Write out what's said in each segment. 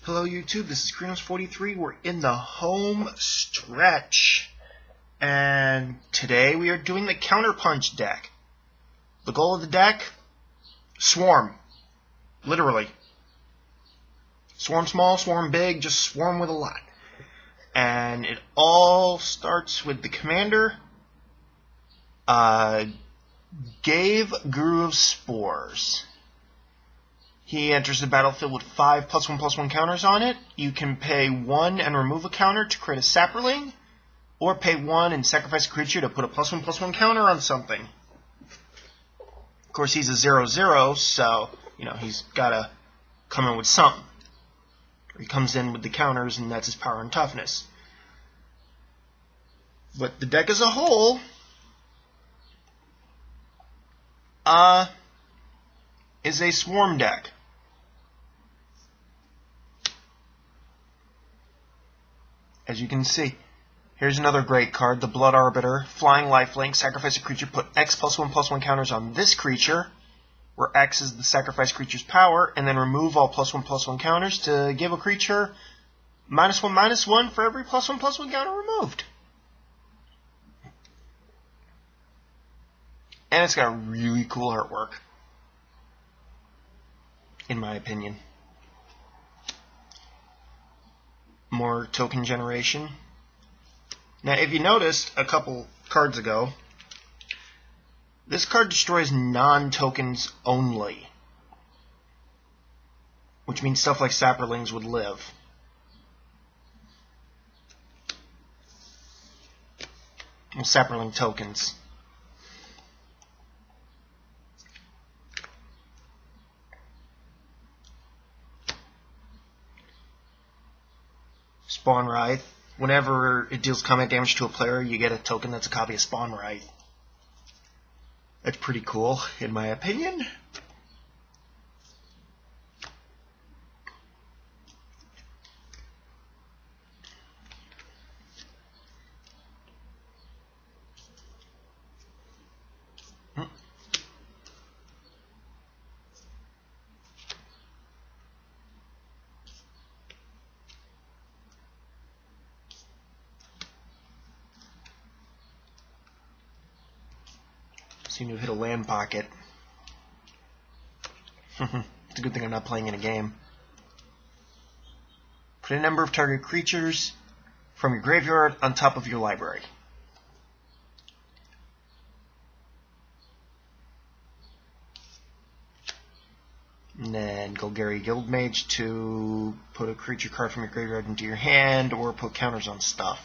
Hello YouTube, this is Krenos43. We're in the home stretch. And today we are doing the Counterpunch deck. The goal of the deck? Swarm. Literally. Swarm small, swarm big, just swarm with a lot. And it all starts with the commander. Gave Guru of Spores. He enters the battlefield with 5 +1/+1 counters on it. You can pay 1 and remove a counter to create a Sapperling, or pay 1 and sacrifice a creature to put a +1/+1 counter on something. Of course, he's a 0/0, so, he's got to come in with something. He comes in with the counters, and that's his power and toughness. But the deck as a whole is a swarm deck. As you can see, here's another great card, the Blood Arbiter, Flying Lifelink, sacrifice a creature, put X +1/+1 counters on this creature, where X is the sacrifice creature's power, and then remove all +1/+1 counters to give a creature -1/-1 for every +1/+1 counter removed. And it's got really cool artwork, in my opinion. More token generation. Now, if you noticed a couple cards ago, this card destroys non-tokens only, which means stuff like Sapperlings would live. Well, Sapperling tokens. Spawn Wraith. Whenever it deals combat damage to a player, you get a token that's a copy of Spawn Wraith. That's pretty cool, in my opinion. Seem to have hit a land pocket. It's a good thing I'm not playing in a game. Put a number of target creatures from your graveyard on top of your library. And then Golgari Guildmage to put a creature card from your graveyard into your hand, or put counters on stuff.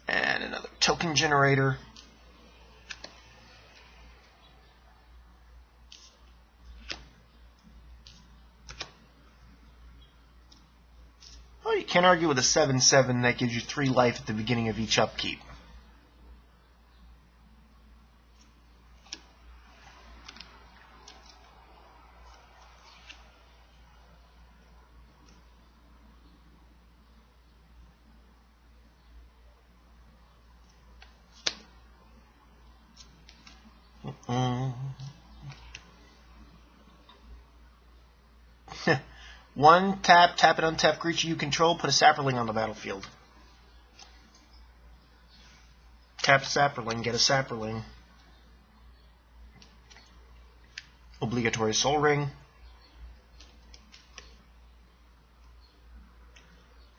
And another token generator. Oh, you can't argue with a 7/7 that gives you 3 life at the beginning of each upkeep. One tap an untapped creature you control, put a Sapperling on the battlefield. Tap Sapperling, get a Sapperling. Obligatory Soul Ring.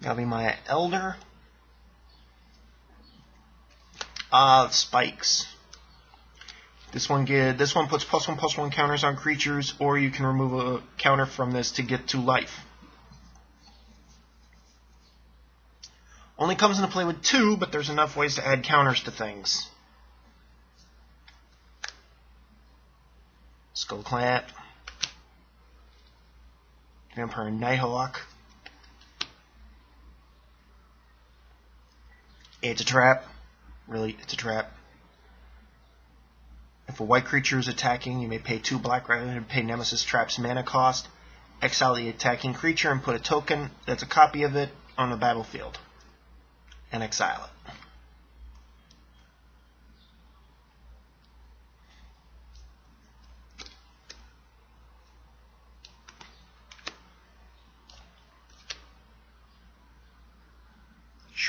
Galimaya Elder. Spikes. This one puts +1/+1 counters on creatures, or you can remove a counter from this to get 2 life. Only comes into play with 2, but there's enough ways to add counters to things. Skullclamp. Vampire Nighthawk. It's a trap. Really, it's a trap. If a white creature is attacking, you may pay 2 black rather than pay Nemesis Trap's mana cost. Exile the attacking creature and put a token that's a copy of it on the battlefield. And exile it.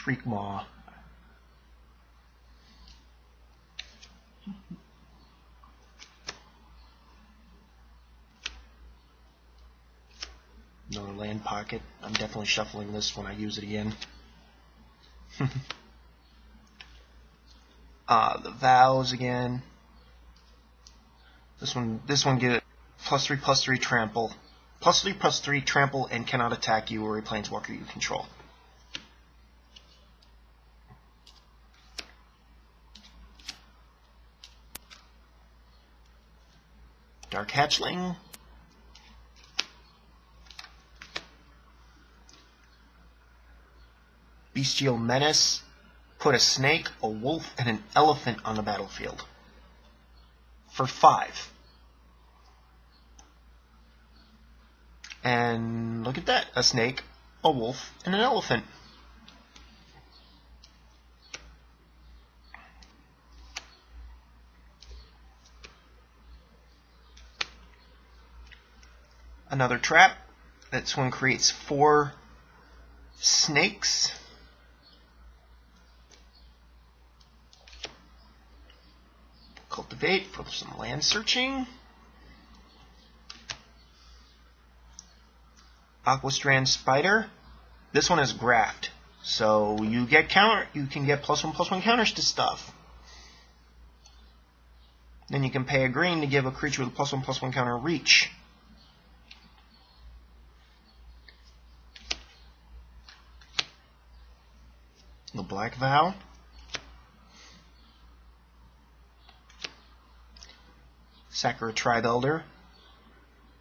Shriek Maw. Another land pocket. I'm definitely shuffling this when I use it again. The Vows again. This one get +3/+3 trample. +3/+3 trample and cannot attack you or a planeswalker you control. Dark Hatchling. Bestial Menace. Put a snake, a wolf, and an elephant on the battlefield. For 5. And look at that. A snake, a wolf, and an elephant. Another trap. This one creates 4 snakes. Cultivate for some land searching. Aquastrand Spider. This one is graft, so you can get +1/+1 counters to stuff. Then you can pay a green to give a creature with a +1/+1 counter reach. The Black Vow. Sakura Tribe Elder.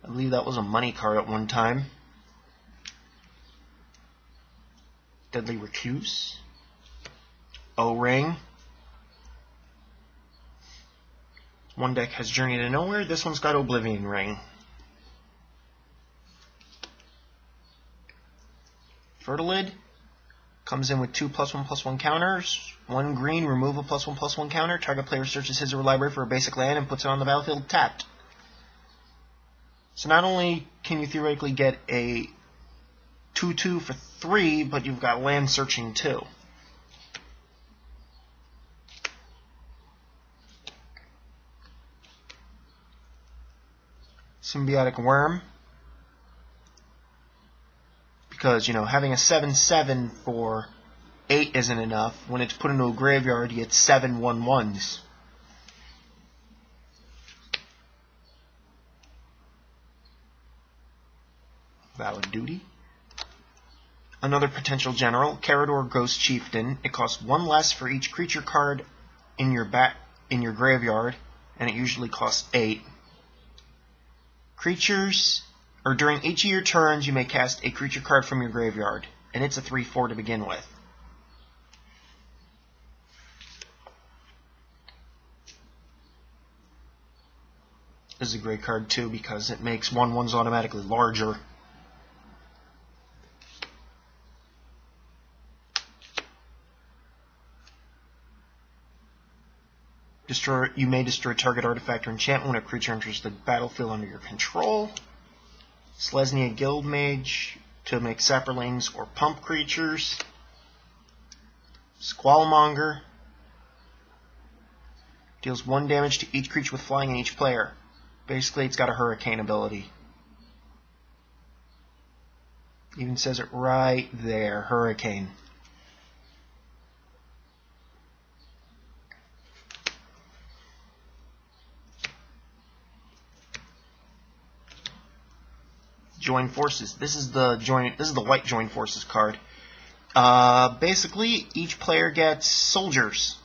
I believe that was a money card at one time. Deadly Recluse. O-Ring. One deck has Journey to Nowhere. This one's got Oblivion Ring. Fertilid. Comes in with 2 +1/+1 counters. 1 green, remove a +1/+1 counter. Target player searches his or her library for a basic land and puts it on the battlefield tapped. So not only can you theoretically get a 2/2 for 3, but you've got land searching too. Symbiotic Worm. Because, having a 7/7 for 8 isn't enough. When it's put into a graveyard, you get 7 1/1s. Valid Duty. Another potential general, Carador Ghost Chieftain. It costs 1 less for each creature card in your graveyard, and it usually costs 8. During each of your turns, you may cast a creature card from your graveyard, and it's a 3/4 to begin with. This is a great card too because it makes 1/1s automatically larger. You may destroy target artifact or enchantment when a creature enters the battlefield under your control. Selesnya Guildmage to make sapperlings or pump creatures. Squallmonger deals 1 damage to each creature with flying in each player. Basically, it's got a hurricane ability. Even says it right there, hurricane. Join Forces. This is the white Join Forces card. Basically, each player gets soldiers.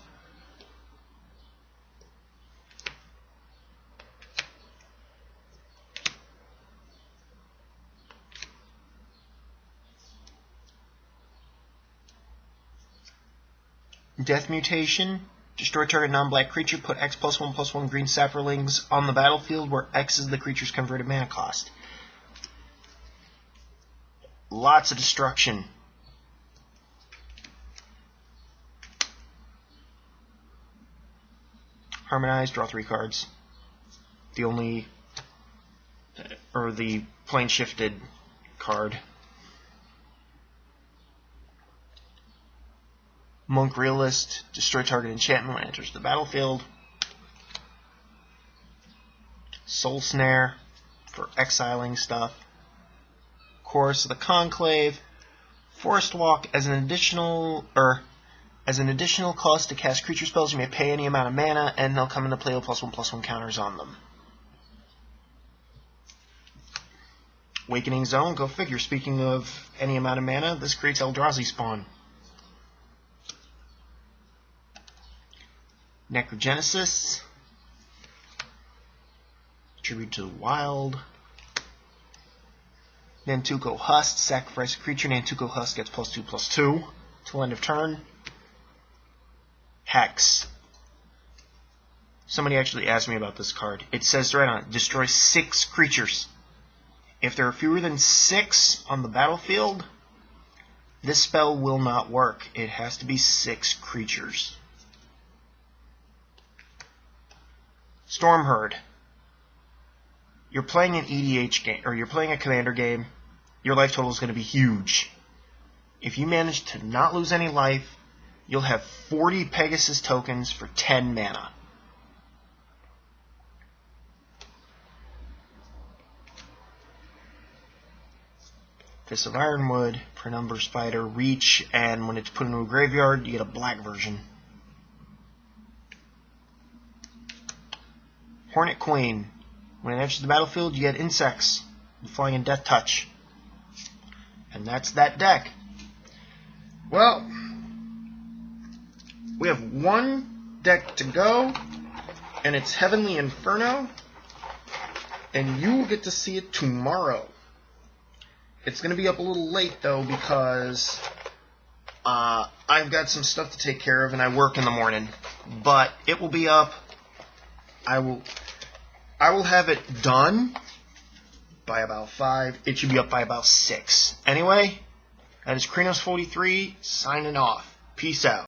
Death Mutation. Destroy target non-black creature. Put X +1/+1 green sapperlings on the battlefield where X is the creature's converted mana cost. Lots of destruction. Harmonize, draw 3 cards. The plane shifted card. Monk Realist, destroy target enchantment when it enters the battlefield. Soul Snare for exiling stuff. Chorus of the Conclave. Forest Walk as an additional cost to cast creature spells. You may pay any amount of mana, and they'll come into play with +1/+1 counters on them. Awakening Zone, go figure. Speaking of any amount of mana, this creates Eldrazi spawn. Necrogenesis. Tribute to the Wild. Nantuko Husk, sacrifice a creature. Nantuko Husk gets +2/+2 till end of turn. Hex. Somebody actually asked me about this card. It says right on it, destroy 6 creatures. If there are fewer than 6 on the battlefield, this spell will not work. It has to be 6 creatures. Stormherd. You're playing an EDH game, or you're playing a commander game, your life total is going to be huge. If you manage to not lose any life, you'll have 40 Pegasus tokens for 10 mana. Fist of Ironwood, Penumbra Spider, Reach, and when it's put into a graveyard, you get a black version. Hornet Queen. When it enters the battlefield, you get insects, Flying and Death Touch. And that's that deck. Well, we have one deck to go, and it's Heavenly Inferno, and you will get to see it tomorrow. It's going to be up a little late, though, because I've got some stuff to take care of, and I work in the morning. But it will be up. I will have it done by about 5. It should be up by about 6. Anyway, that is Krenos43 signing off. Peace out.